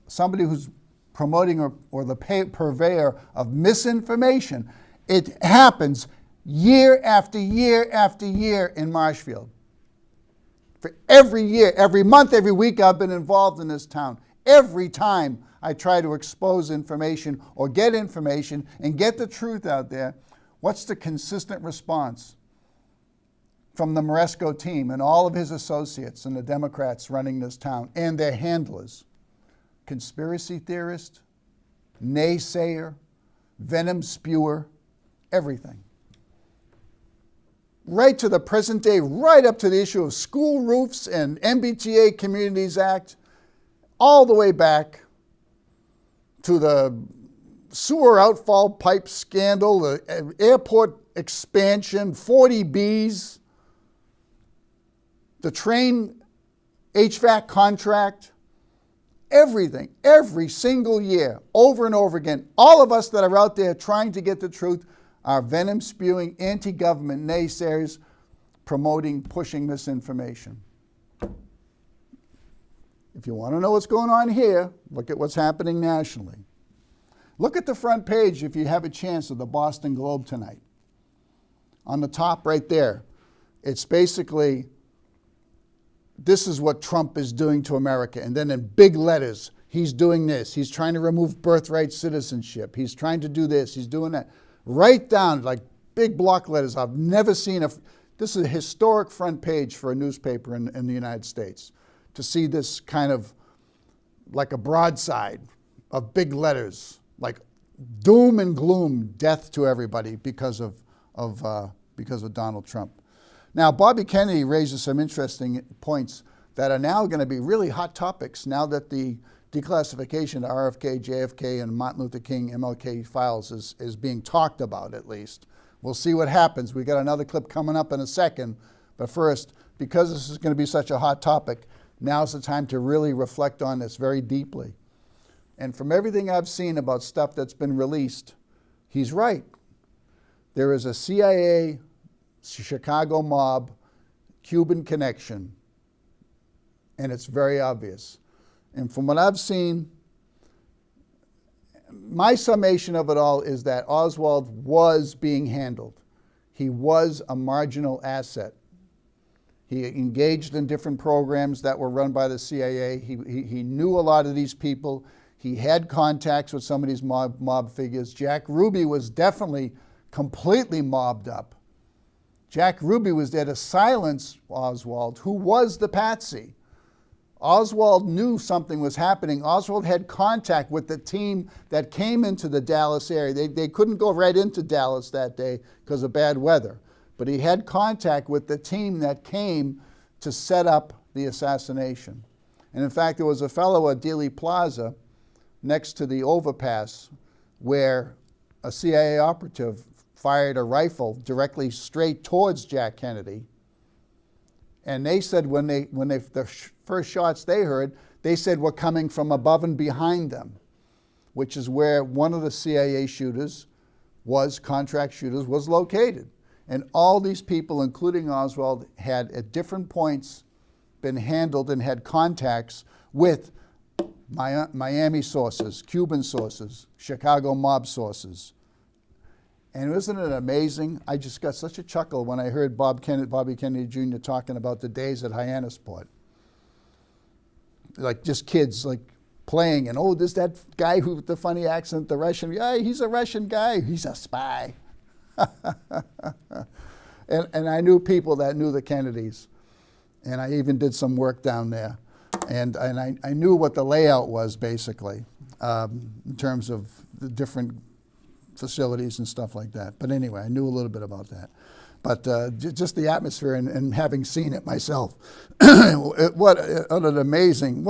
somebody who's promoting or the purveyor of misinformation, it happens year after year after year in Marshfield. For every year, every month, every week I've been involved in this town. Every time I try to expose information or get information and get the truth out there, what's the consistent response from the Moresco team and all of his associates and the Democrats running this town and their handlers? Conspiracy theorist, naysayer, venom spewer, everything. Right to the present day, right up to the issue of school roofs and MBTA Communities Act, all the way back to the sewer outfall pipe scandal, the airport expansion, 40Bs, the train HVAC contract, everything, every single year, over and over again. All of us that are out there trying to get the truth are venom-spewing, anti-government naysayers promoting, pushing misinformation. If you want to know what's going on here, look at what's happening nationally. Look at the front page, if you have a chance, of the Boston Globe tonight. On the top right there, it's basically, this is what Trump is doing to America. And then in big letters, he's doing this. He's trying to remove birthright citizenship. He's trying to do this. He's doing that. Right down, like big block letters. I've never seen this is a historic front page for a newspaper in the United States. To see this kind of like a broadside of big letters, like doom and gloom, death to everybody because of Donald Trump. Now, Bobby Kennedy raises some interesting points that are now going to be really hot topics now that the declassification of RFK, JFK, and Martin Luther King, MLK files is being talked about, at least. We'll see what happens. We got another clip coming up in a second. But first, because this is going to be such a hot topic, now's the time to really reflect on this very deeply. And from everything I've seen about stuff that's been released, he's right. There is a CIA, Chicago mob, Cuban connection, and it's very obvious. And from what I've seen, my summation of it all is that Oswald was being handled. He was a marginal asset. He engaged in different programs that were run by the CIA. He knew a lot of these people. He had contacts with some of these mob figures. Jack Ruby was definitely completely mobbed up. Jack Ruby was there to silence Oswald, who was the patsy. Oswald knew something was happening. Oswald had contact with the team that came into the Dallas area. They couldn't go right into Dallas that day because of bad weather. But he had contact with the team that came to set up the assassination. And in fact, there was a fellow at Dealey Plaza next to the overpass where a CIA operative fired a rifle directly straight towards Jack Kennedy. And they said the first shots they heard, they said were coming from above and behind them, which is where one of the CIA shooters contract shooters, was located. And all these people, including Oswald, had at different points been handled and had contacts with Miami sources, Cuban sources, Chicago mob sources. And isn't it amazing? I just got such a chuckle when I heard Bobby Kennedy Jr. talking about the days at Hyannisport. Like just kids like playing, and there's that guy who with the funny accent, the Russian. Yeah, he's a Russian guy. He's a spy. and I knew people that knew the Kennedys, and I even did some work down there, and I knew what the layout was basically in terms of the different facilities and stuff like that. But anyway, I knew a little bit about that. But just the atmosphere and having seen it myself, what an amazing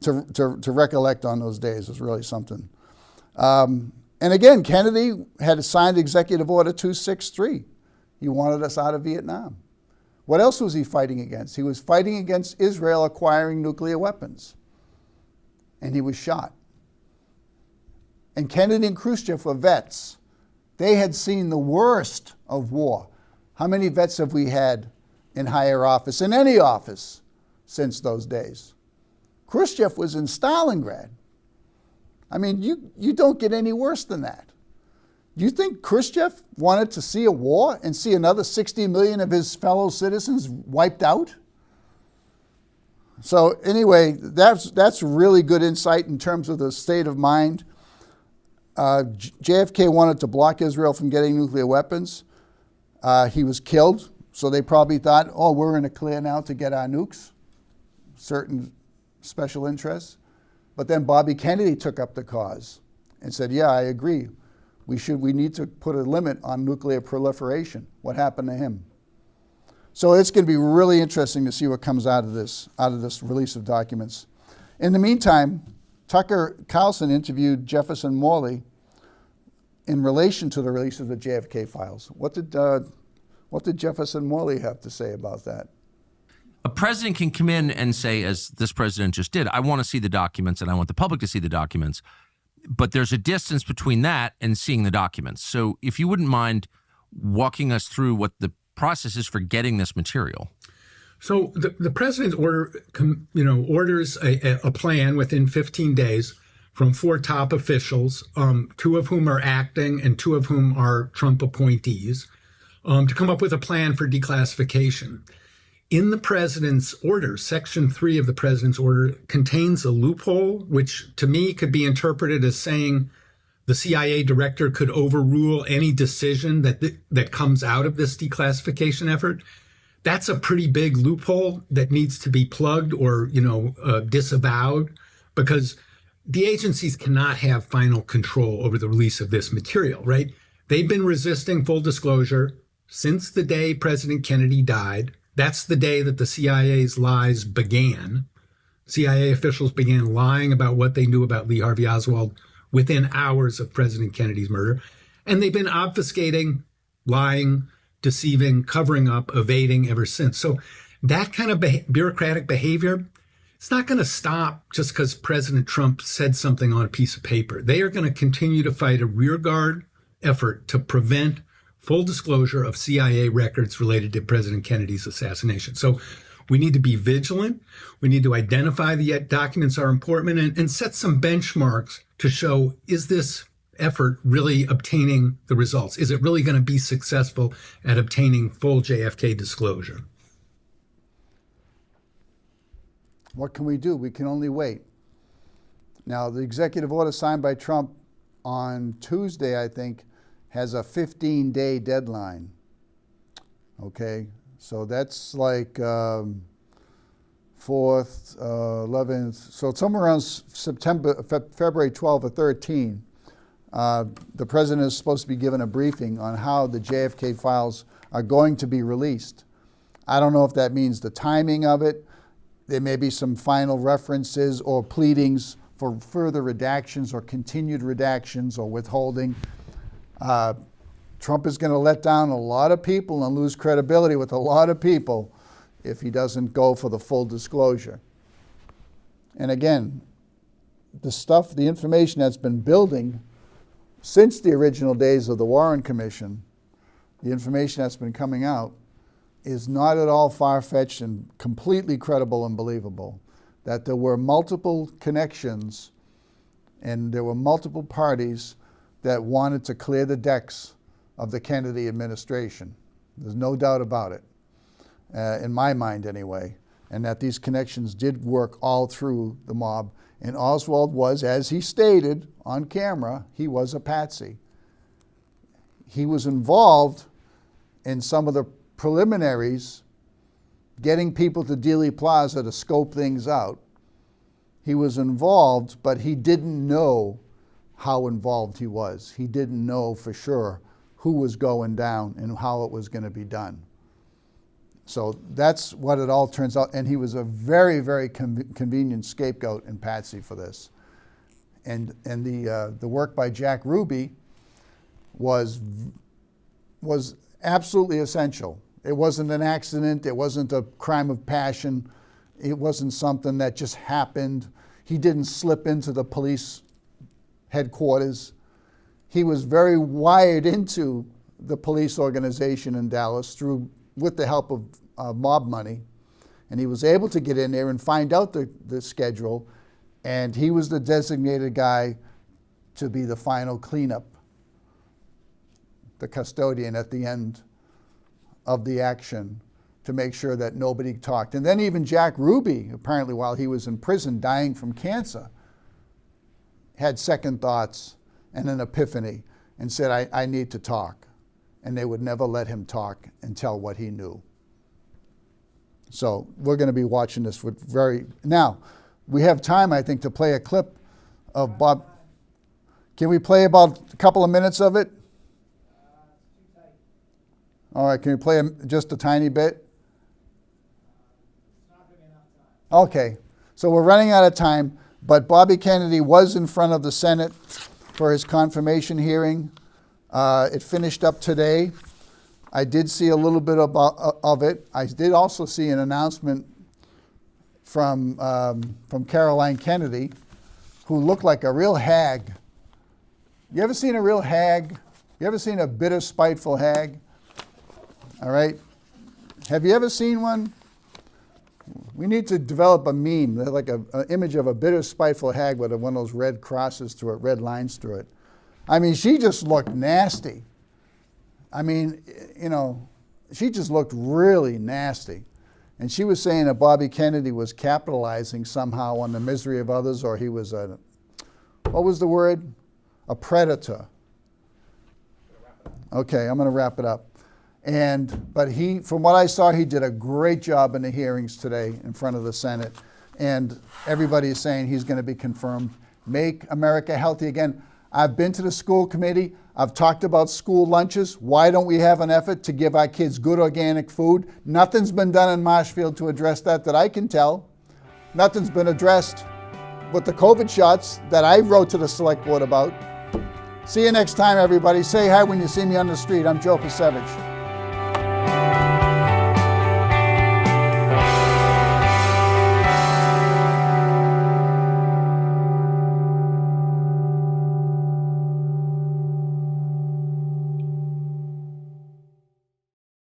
to recollect on those days was really something. And again, Kennedy had signed Executive Order 263. He wanted us out of Vietnam. What else was he fighting against? He was fighting against Israel acquiring nuclear weapons. And he was shot. And Kennedy and Khrushchev were vets. They had seen the worst of war. How many vets have we had in higher office, in any office, since those days? Khrushchev was in Stalingrad. I mean, you don't get any worse than that. Do you think Khrushchev wanted to see a war and see another 60 million of his fellow citizens wiped out? So anyway, that's really good insight in terms of the state of mind. JFK wanted to block Israel from getting nuclear weapons. He was killed, so they probably thought, we're in a clear now to get our nukes, certain special interests. But then Bobby Kennedy took up the cause and said, yeah, I agree. We need to put a limit on nuclear proliferation. What happened to him? So it's going to be really interesting to see what comes out of this release of documents. In the meantime, Tucker Carlson interviewed Jefferson Morley in relation to the release of the JFK files. What did Jefferson Morley have to say about that? A president can come in and say, as this president just did, I want to see the documents and I want the public to see the documents. But there's a distance between that and seeing the documents. So if you wouldn't mind walking us through what the process is for getting this material. So the president orders a plan within 15 days from 4 top officials, 2 of whom are acting and 2 of whom are Trump appointees, to come up with a plan for declassification. In the president's order, Section 3 of the president's order contains a loophole, which to me could be interpreted as saying the CIA director could overrule any decision that comes out of this declassification effort. That's a pretty big loophole that needs to be plugged or, disavowed, because the agencies cannot have final control over the release of this material, right? They've been resisting full disclosure since the day President Kennedy died. That's the day that the CIA's lies began. CIA officials began lying about what they knew about Lee Harvey Oswald within hours of President Kennedy's murder. And they've been obfuscating, lying, deceiving, covering up, evading ever since. So that kind of bureaucratic behavior, it's not going to stop just because President Trump said something on a piece of paper. They are going to continue to fight a rearguard effort to prevent full disclosure of CIA records related to President Kennedy's assassination. So we need to be vigilant. We need to identify the documents are important and set some benchmarks to show, is this effort really obtaining the results? Is it really going to be successful at obtaining full JFK disclosure? What can we do? We can only wait. Now, the executive order signed by Trump on Tuesday, I think, has a 15-day deadline. Okay, so that's like 4th, 11th, so it's somewhere around February 12 or 13. The president is supposed to be given a briefing on how the JFK files are going to be released. I don't know if that means the timing of it. There may be some final references or pleadings for further redactions or continued redactions or withholding. Trump is going to let down a lot of people and lose credibility with a lot of people if he doesn't go for the full disclosure. And again, the information that's been building since the original days of the Warren Commission, the information that's been coming out is not at all far-fetched and completely credible and believable. That there were multiple connections and there were multiple parties that wanted to clear the decks of the Kennedy administration. There's no doubt about it, in my mind anyway, and that these connections did work all through the mob. And Oswald was, as he stated on camera, he was a patsy. He was involved in some of the preliminaries, getting people to Dealey Plaza to scope things out. He was involved, but he didn't know how involved he was. He didn't know for sure who was going down and how it was going to be done. So that's what it all turns out. And he was a very, very convenient scapegoat and patsy for this. And the work by Jack Ruby was absolutely essential. It wasn't an accident. It wasn't a crime of passion. It wasn't something that just happened. He didn't slip into the police headquarters. He was very wired into the police organization in Dallas with the help of mob money. And he was able to get in there and find out the schedule. And he was the designated guy to be the final cleanup, the custodian at the end of the action, to make sure that nobody talked. And then even Jack Ruby, apparently while he was in prison dying from cancer, had second thoughts and an epiphany and said, I need to talk. And they would never let him talk and tell what he knew. So we're going to be watching this with now, we have time, I think, to play a clip of Bob. Can we play about a couple of minutes of it? All right, can we play just a tiny bit? Okay, so we're running out of time, but Bobby Kennedy was in front of the Senate for his confirmation hearing. It finished up today. I did see a little bit of it. I did also see an announcement from Caroline Kennedy, who looked like a real hag. You ever seen a real hag? You ever seen a bitter, spiteful hag? All right. Have you ever seen one? We need to develop a meme, like an image of a bitter, spiteful hag with one of those red crosses through it, red lines through it. I mean, she just looked nasty. I mean, you know, she just looked really nasty. And she was saying that Bobby Kennedy was capitalizing somehow on the misery of others, or he was what was the word? A predator. Okay, I'm going to wrap it up. But he, from what I saw, he did a great job in the hearings today in front of the Senate. And everybody is saying he's going to be confirmed. Make America healthy again. I've been to the school committee. I've talked about school lunches. Why don't we have an effort to give our kids good organic food? Nothing's been done in Marshfield to address that I can tell. Nothing's been addressed with the COVID shots that I wrote to the select board about. See you next time, everybody. Say hi when you see me on the street. I'm Joe Pasevich.